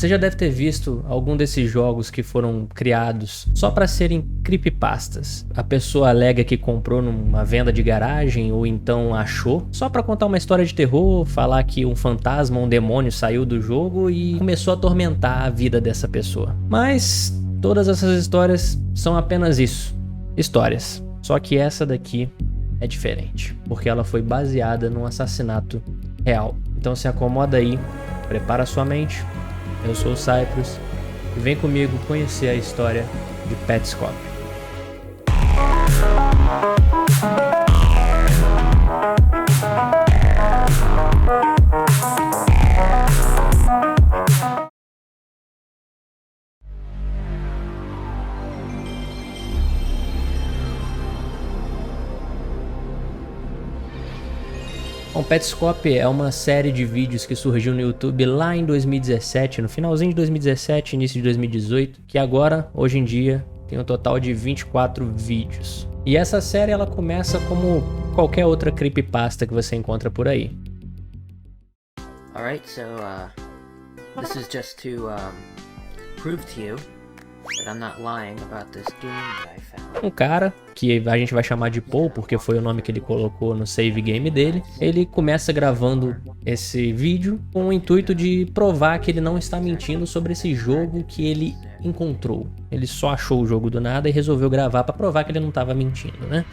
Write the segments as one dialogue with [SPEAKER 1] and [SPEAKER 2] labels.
[SPEAKER 1] Você já deve ter visto algum desses jogos que foram criados só para serem creepypastas. A pessoa alega que comprou numa venda de garagem ou então achou, só para contar uma história de terror, falar que um fantasma, um demônio saiu do jogo e começou a atormentar a vida dessa pessoa. Mas todas essas histórias são apenas isso, histórias. Só que essa daqui é diferente, porque ela foi baseada num assassinato real. Então se acomoda aí, prepara sua mente. Eu sou o Cyprus e vem comigo conhecer a história de Petscop. Bom, Petscop é uma série de vídeos que surgiu no YouTube lá em 2017, no finalzinho de 2017, início de 2018, que agora, hoje em dia, tem um total de 24 vídeos. E essa série ela começa como qualquer outra creepypasta que você encontra por aí.
[SPEAKER 2] Alright, so this is just to prove to you that I'm not lying about this game that I found.
[SPEAKER 1] Um cara, que a gente vai chamar de Paul, porque foi o nome que ele colocou no save game dele, ele começa gravando esse vídeo com o intuito de provar que ele não está mentindo sobre esse jogo que ele encontrou. Ele só achou o jogo do nada e resolveu gravar para provar que ele não estava mentindo, né?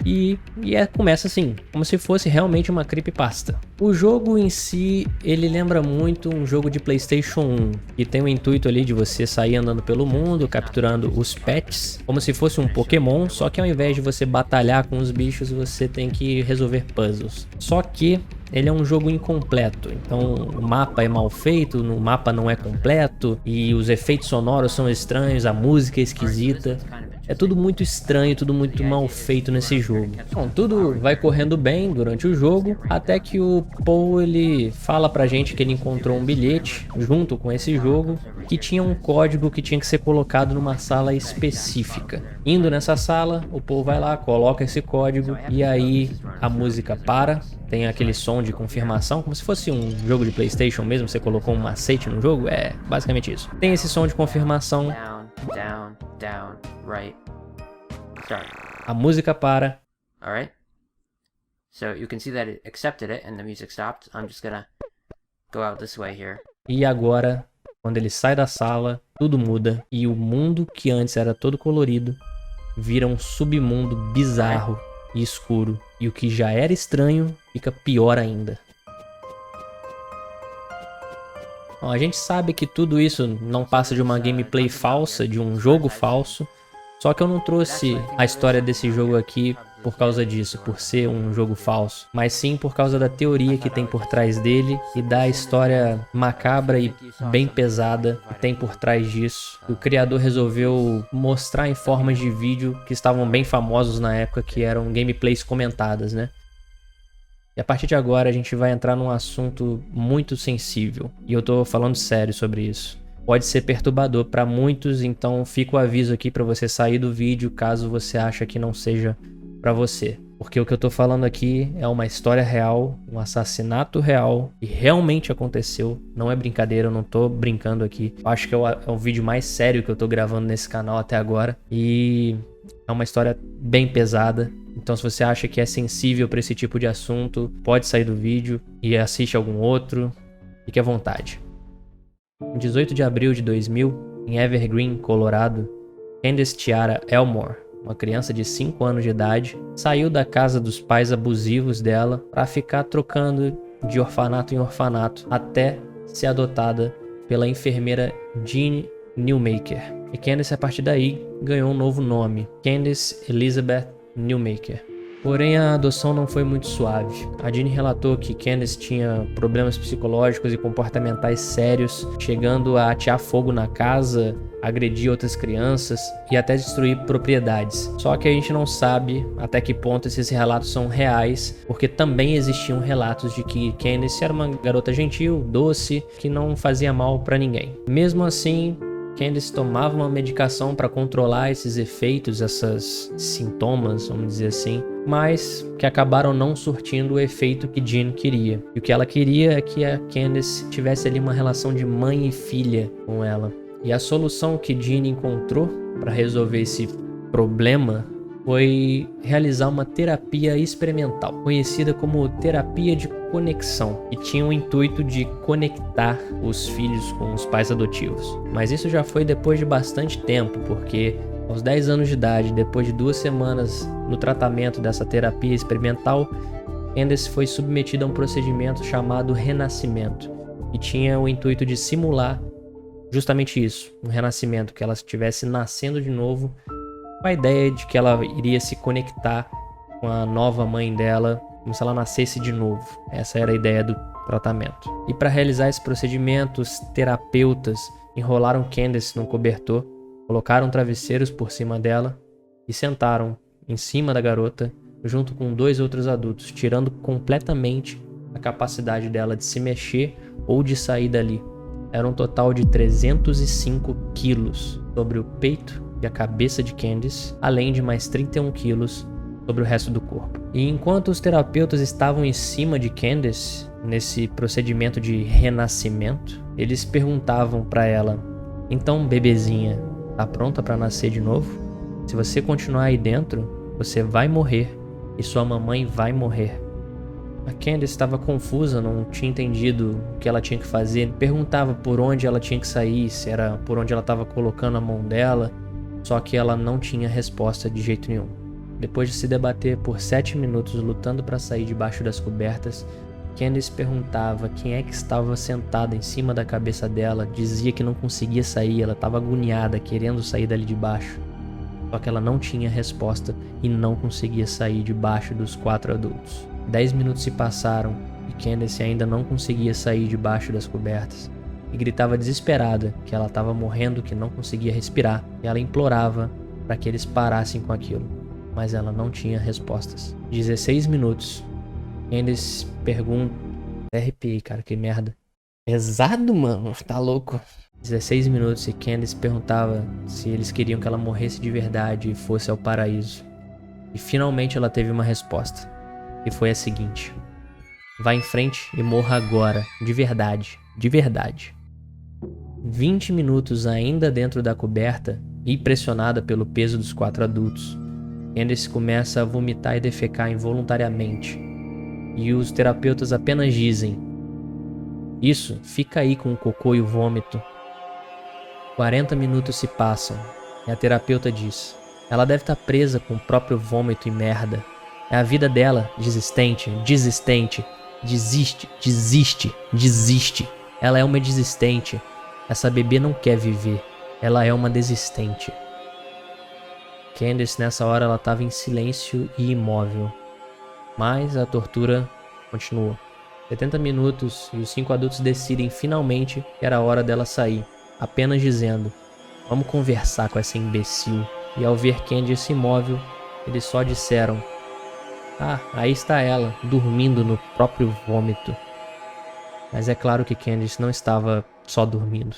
[SPEAKER 1] Começa assim, como se fosse realmente uma creepypasta. O jogo em si, ele lembra muito um jogo de PlayStation 1, que tem o intuito ali de você sair andando pelo mundo, capturando os pets, como se fosse um Pokémon, só que ao invés de você batalhar com os bichos, você tem que resolver puzzles. Só que ele é um jogo incompleto, então o mapa é mal feito, o mapa não é completo e os efeitos sonoros são estranhos, a música é esquisita. É tudo muito estranho, tudo muito mal feito nesse jogo. Bom, tudo vai correndo bem durante o jogo, até que o Paul ele fala pra gente que ele encontrou um bilhete junto com esse jogo que tinha um código que tinha que ser colocado numa sala específica. Indo nessa sala, o Paul vai lá, coloca esse código e aí a música para, tem aquele som de confirmação, como se fosse um jogo de PlayStation mesmo, você colocou um macete no jogo, é basicamente isso. Tem esse som de confirmação.
[SPEAKER 2] Down, down, right. Start.
[SPEAKER 1] A música para.
[SPEAKER 2] Alright. So you can see that it accepted it and the music stopped. I'm just gonna go out this way here.
[SPEAKER 1] E agora, quando ele sai da sala, tudo muda e o mundo que antes era todo colorido vira um submundo bizarro e escuro. E o que já era estranho fica pior ainda. Bom, a gente sabe que tudo isso não passa de uma gameplay falsa, de um jogo falso. Só que eu não trouxe a história desse jogo aqui por causa disso, por ser um jogo falso, mas sim por causa da teoria que tem por trás dele e da história macabra e bem pesada que tem por trás disso. O criador resolveu mostrar em formas de vídeo que estavam bem famosos na época, que eram gameplays comentadas, né? E a partir de agora a gente vai entrar num assunto muito sensível, e eu tô falando sério sobre isso. Pode ser perturbador para muitos, então fica o aviso aqui para você sair do vídeo caso você ache que não seja para você. Porque o que eu tô falando aqui é uma história real, um assassinato real, e realmente aconteceu, não é brincadeira, eu não tô brincando aqui. Eu acho que é o vídeo mais sério que eu tô gravando nesse canal até agora, e é uma história bem pesada. Então se você acha que é sensível para esse tipo de assunto, pode sair do vídeo e assiste algum outro, fique à vontade. Em 18 de abril de 2000, em Evergreen, Colorado, Candace Tiara Elmore, uma criança de 5 anos de idade, saiu da casa dos pais abusivos dela para ficar trocando de orfanato em orfanato até ser adotada pela enfermeira Jean Newmaker. E Candace, a partir daí, ganhou um novo nome, Candace Elizabeth Newmaker. Porém, a adoção não foi muito suave. A Jean relatou que Candace tinha problemas psicológicos e comportamentais sérios, chegando a atear fogo na casa, agredir outras crianças e até destruir propriedades. Só que a gente não sabe até que ponto esses relatos são reais, porque também existiam relatos de que Candace era uma garota gentil, doce, que não fazia mal para ninguém. Mesmo assim, Candace tomava uma medicação para controlar esses efeitos, esses sintomas, vamos dizer assim, mas que acabaram não surtindo o efeito que Jean queria. E o que ela queria é que a Candace tivesse ali uma relação de mãe e filha com ela. E a solução que Jean encontrou para resolver esse problema foi realizar uma terapia experimental, conhecida como terapia de conexão, que tinha o intuito de conectar os filhos com os pais adotivos. Mas isso já foi depois de bastante tempo, porque aos 10 anos de idade, depois de 2 semanas no tratamento dessa terapia experimental, Candace foi submetida a um procedimento chamado renascimento, que tinha o intuito de simular justamente isso, um renascimento, que ela estivesse nascendo de novo, com a ideia de que ela iria se conectar com a nova mãe dela, como se ela nascesse de novo. Essa era a ideia do tratamento. E para realizar esse procedimento, os terapeutas enrolaram Candace num cobertor, colocaram travesseiros por cima dela e sentaram em cima da garota, junto com 2 outros adultos, tirando completamente a capacidade dela de se mexer ou de sair dali. Era um total de 305 quilos sobre o peito e a cabeça de Candace, além de mais 31 quilos sobre o resto do corpo. E enquanto os terapeutas estavam em cima de Candace, nesse procedimento de renascimento, eles perguntavam para ela: então, bebezinha, tá pronta para nascer de novo? Se você continuar aí dentro, você vai morrer e sua mamãe vai morrer. A Candace estava confusa, não tinha entendido o que ela tinha que fazer, perguntava por onde ela tinha que sair, se era por onde ela estava colocando a mão dela, só que ela não tinha resposta de jeito nenhum. Depois de se debater por 7 minutos lutando para sair debaixo das cobertas, Candace perguntava quem é que estava sentada em cima da cabeça dela, dizia que não conseguia sair, ela estava agoniada, querendo sair dali de baixo. Só que ela não tinha resposta e não conseguia sair debaixo dos 4 adultos. 10 minutos se passaram e Candace ainda não conseguia sair debaixo das cobertas. E gritava desesperada que ela estava morrendo, que não conseguia respirar. E ela implorava para que eles parassem com aquilo. Mas ela não tinha respostas. 16 minutos. Candace pergunta... Arrepiei, cara, que merda. Pesado, mano. Tá louco. 16 minutos e Candace perguntava se eles queriam que ela morresse de verdade e fosse ao paraíso. E finalmente ela teve uma resposta. E foi a seguinte: vá em frente e morra agora. De verdade. De verdade. 20 minutos ainda dentro da coberta e pressionada pelo peso dos 4 adultos, Candace começa a vomitar e defecar involuntariamente. E os terapeutas apenas dizem: isso, fica aí com o cocô e o vômito. 40 minutos se passam e a terapeuta diz: ela deve estar presa com o próprio vômito e merda. É a vida dela, desistente, desistente, desiste, desiste, desiste. Ela é uma desistente. Essa bebê não quer viver. Ela é uma desistente. Candace nessa hora ela estava em silêncio e imóvel. Mas a tortura continuou. 70 minutos e os 5 adultos decidem finalmente que era a hora dela sair, apenas dizendo: vamos conversar com essa imbecil. E ao ver Candace imóvel, eles só disseram: ah, aí está ela, dormindo no próprio vômito. Mas é claro que Candace não estava só dormindo.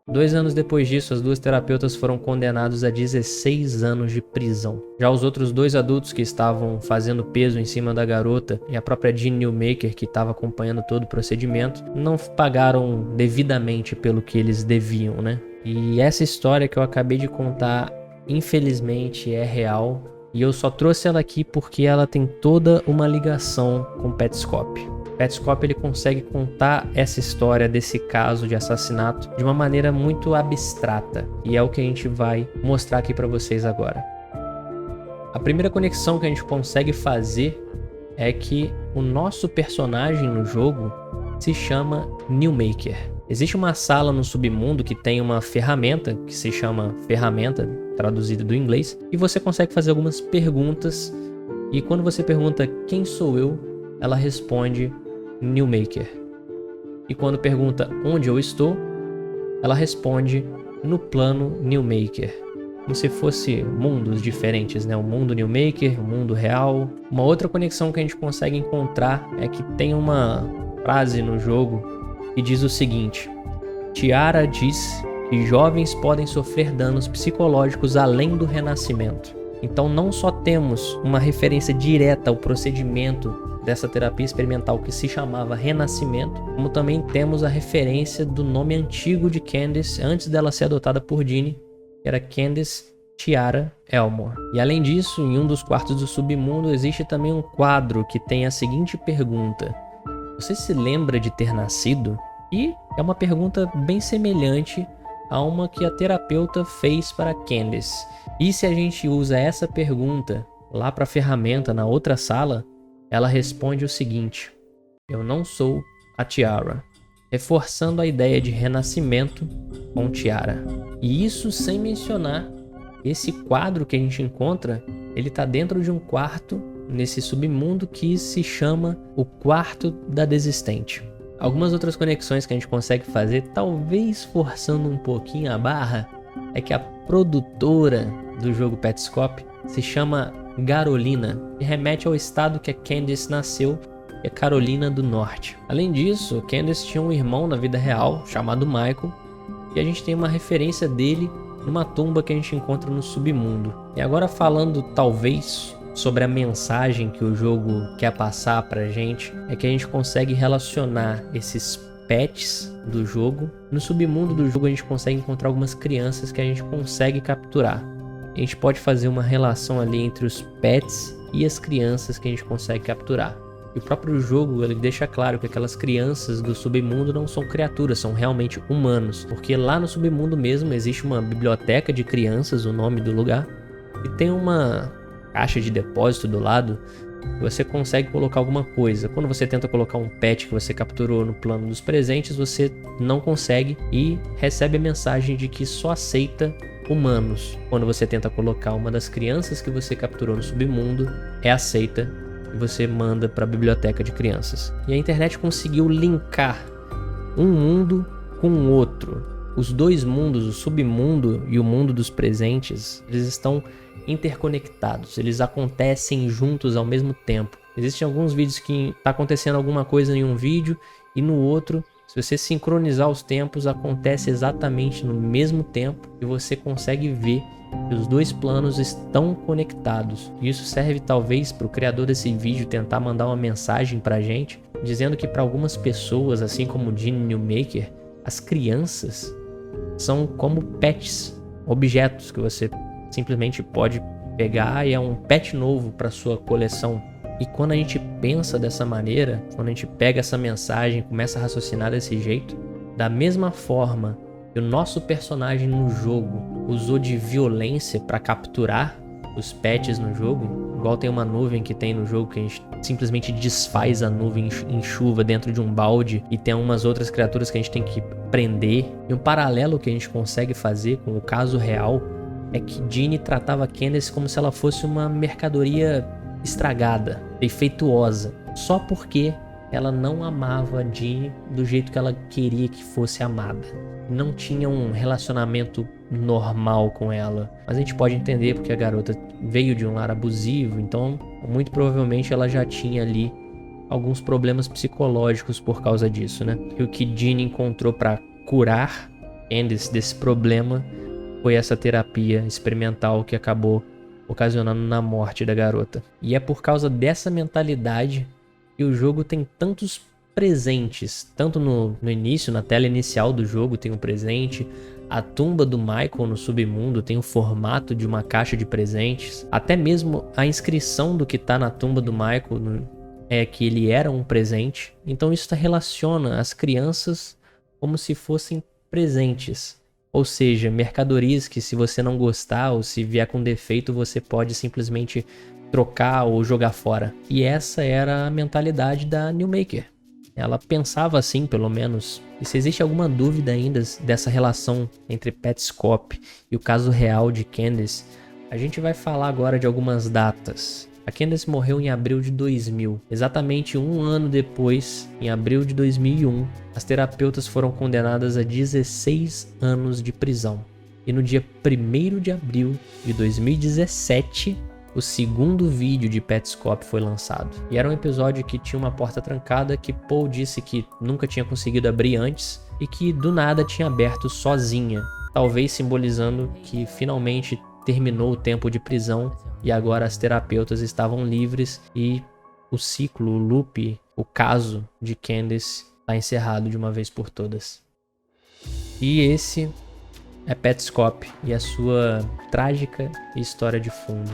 [SPEAKER 1] 2 anos depois disso, as 2 terapeutas foram condenados a 16 anos de prisão. Já os outros 2 adultos que estavam fazendo peso em cima da garota e a própria Jean Newmaker, que estava acompanhando todo o procedimento, não pagaram devidamente pelo que eles deviam, né? E essa história que eu acabei de contar, infelizmente, é real. E eu só trouxe ela aqui porque ela tem toda uma ligação com Petscop. Petscop ele consegue contar essa história desse caso de assassinato de uma maneira muito abstrata. E é o que a gente vai mostrar aqui para vocês agora. A primeira conexão que a gente consegue fazer é que o nosso personagem no jogo se chama Newmaker. Existe uma sala no submundo que tem uma ferramenta que se chama ferramenta, traduzida do inglês, e você consegue fazer algumas perguntas. E quando você pergunta quem sou eu, ela responde Newmaker. E quando pergunta onde eu estou, ela responde no plano Newmaker. Como se fosse mundos diferentes, né? O mundo Newmaker, o mundo real. Uma outra conexão que a gente consegue encontrar é que tem uma frase no jogo que diz o seguinte: Tiara diz que jovens podem sofrer danos psicológicos além do renascimento. Então não só temos uma referência direta ao procedimento dessa terapia experimental que se chamava renascimento, como também temos a referência do nome antigo de Candace antes dela ser adotada por Dini, que era Candace Tiara Elmore. E além disso, em um dos quartos do submundo existe também um quadro que tem a seguinte pergunta: você se lembra de ter nascido? E é uma pergunta bem semelhante a uma que a terapeuta fez para Candace. E se a gente usa essa pergunta lá para a ferramenta na outra sala, ela responde o seguinte: eu não sou a Tiara, reforçando a ideia de renascimento com Tiara. E isso sem mencionar esse quadro que a gente encontra, ele tá dentro de um quarto nesse submundo que se chama o Quarto da Desistente. Algumas outras conexões que a gente consegue fazer, talvez forçando um pouquinho a barra, é que a produtora do jogo Petscop se chama Garolina, que remete ao estado que a Candace nasceu, que é Carolina do Norte. Além disso, Candace tinha um irmão na vida real, chamado Michael, e a gente tem uma referência dele numa tumba que a gente encontra no submundo. E agora falando, talvez, sobre a mensagem que o jogo quer passar pra gente, é que a gente consegue relacionar esses pets do jogo. No submundo do jogo a gente consegue encontrar algumas crianças que a gente consegue capturar. A gente pode fazer uma relação ali entre os pets e as crianças que a gente consegue capturar. E o próprio jogo ele deixa claro que aquelas crianças do submundo não são criaturas, são realmente humanos. Porque lá no submundo mesmo existe uma biblioteca de crianças, o nome do lugar, e tem uma caixa de depósito do lado que você consegue colocar alguma coisa. Quando você tenta colocar um pet que você capturou no plano dos presentes, você não consegue e recebe a mensagem de que só aceita humanos. Quando você tenta colocar uma das crianças que você capturou no submundo, é aceita e você manda para a biblioteca de crianças. E a internet conseguiu linkar um mundo com o outro. Os dois mundos, o submundo e o mundo dos presentes, eles estão interconectados, eles acontecem juntos ao mesmo tempo. Existem alguns vídeos que está acontecendo alguma coisa em um vídeo e no outro, se você sincronizar os tempos, acontece exatamente no mesmo tempo e você consegue ver que os dois planos estão conectados. Isso serve talvez para o criador desse vídeo tentar mandar uma mensagem para a gente, dizendo que para algumas pessoas, assim como o Dini Newmaker, as crianças são como pets, objetos que você simplesmente pode pegar e é um pet novo para sua coleção. E quando a gente pensa dessa maneira, quando a gente pega essa mensagem e começa a raciocinar desse jeito, da mesma forma que o nosso personagem no jogo usou de violência para capturar os pets no jogo, igual tem uma nuvem que tem no jogo que a gente simplesmente desfaz a nuvem em chuva dentro de um balde, e tem umas outras criaturas que a gente tem que prender. E um paralelo que a gente consegue fazer com o caso real é que Dini tratava Candace como se ela fosse uma mercadoria estragada, defeituosa, só porque ela não amava Dini do jeito que ela queria que fosse amada. Não tinha um relacionamento normal com ela. Mas a gente pode entender porque a garota veio de um lar abusivo, então muito provavelmente ela já tinha ali alguns problemas psicológicos por causa disso, né? E o que Dini encontrou para curar Candace desse problema foi essa terapia experimental que acabou ocasionando na morte da garota. E é por causa dessa mentalidade que o jogo tem tantos presentes. Tanto no início, na tela inicial do jogo tem um presente. A tumba do Michael no submundo tem o formato de uma caixa de presentes. Até mesmo a inscrição do que está na tumba do Michael é que ele era um presente. Então isso relaciona as crianças como se fossem presentes. Ou seja, mercadorias que se você não gostar ou se vier com defeito, você pode simplesmente trocar ou jogar fora. E essa era a mentalidade da Newmaker. Ela pensava assim, pelo menos. E se existe alguma dúvida ainda dessa relação entre Petscop e o caso real de Candace, a gente vai falar agora de algumas datas. A Candace morreu em abril de 2000. Exatamente um ano depois, em abril de 2001, as terapeutas foram condenadas a 16 anos de prisão. E no dia 1º de abril de 2017, o segundo vídeo de Petscop foi lançado. E era um episódio que tinha uma porta trancada que Paul disse que nunca tinha conseguido abrir antes. e que do nada tinha aberto sozinha, talvez simbolizando que finalmente terminou o tempo de prisão e agora as terapeutas estavam livres e o ciclo, o loop, o caso de Candace está encerrado de uma vez por todas. E esse é Petscop e a sua trágica história de fundo.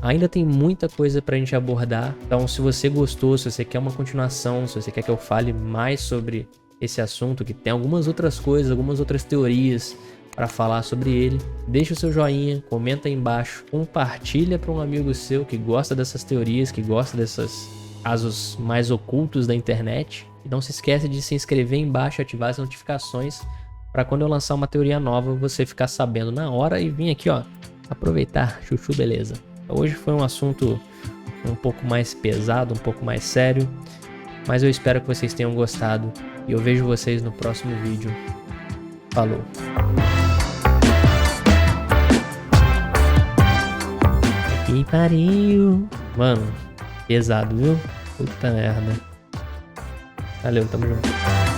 [SPEAKER 1] Ainda tem muita coisa pra gente abordar, então se você gostou, se você quer uma continuação, se você quer que eu fale mais sobre esse assunto, que tem algumas outras coisas, algumas outras teorias para falar sobre ele, deixa o seu joinha, comenta aí embaixo, compartilha para um amigo seu que gosta dessas teorias, que gosta desses casos mais ocultos da internet. E não se esquece de se inscrever aí embaixo e ativar as notificações para quando eu lançar uma teoria nova você ficar sabendo na hora e vir aqui, ó, aproveitar, chuchu, beleza. Hoje foi um assunto um pouco mais pesado, um pouco mais sério, mas eu espero que vocês tenham gostado e eu vejo vocês no próximo vídeo. Falou! Que pariu! Mano, pesado, viu? Puta merda. Valeu, tamo junto.